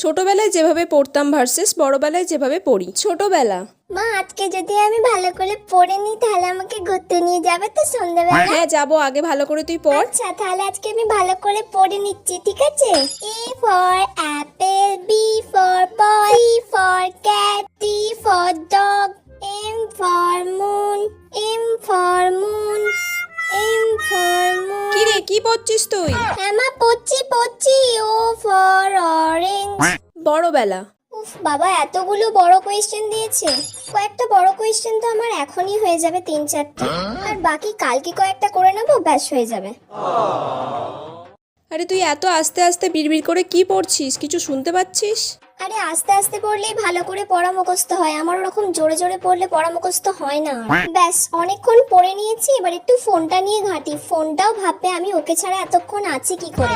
ছোটবেলায় যেভাবে পড়তাম ভার্সেস বড়বেলায় যেভাবে পড়ি। ছোটবেলা। মা, আজকে যদি আমি ভালো করে পড়ে নিই তাহলে আমাকে ঘুরতে নিয়ে যাবে তো সন্ধ্যাবেলা? হ্যাঁ যাবো, আগে ভালো করে তুই পড়। আচ্ছা, তাহলে আজকে আমি ভালো করে পড়ে নিচ্ছি, ঠিক আছে? A for apple, B for ball, C for cat, D for dog, M for moon, M for moon, M for moon. কি রে, কি পড়ছিস তুই? হ্যাঁ মা, পড়ছি। O for orange. বড়বেলা। উফ বাবা, এতগুলো বড় কোয়েশ্চেন দিয়েছে। কয়েকটা বড় কোয়েশ্চেন তো আমার এখনই হয়ে যাবে 3-4টা, আর বাকি কালকে কয়েকটা করে নেবো, ব্যাস হয়ে যাবে। আরে তুই এত আস্তে আস্তে বিড়বিড় করে কি পড়ছিস, কিছু শুনতে পাচ্ছিস? আরে আস্তে আস্তে পড়লেই ভালো করে পড়া মুখস্থ হয়, আমার ওরকম জোরে জোরে পড়লে পড়া মুখস্থ হয় না। ব্যাস অনেকক্ষণ পড়ে নিয়েছি, এবার একটু ফোনটা নিয়ে ঘাঁটি। ফোনটাও ভাববে আমি ওকে ছাড়া এতক্ষণ আছি কি করে।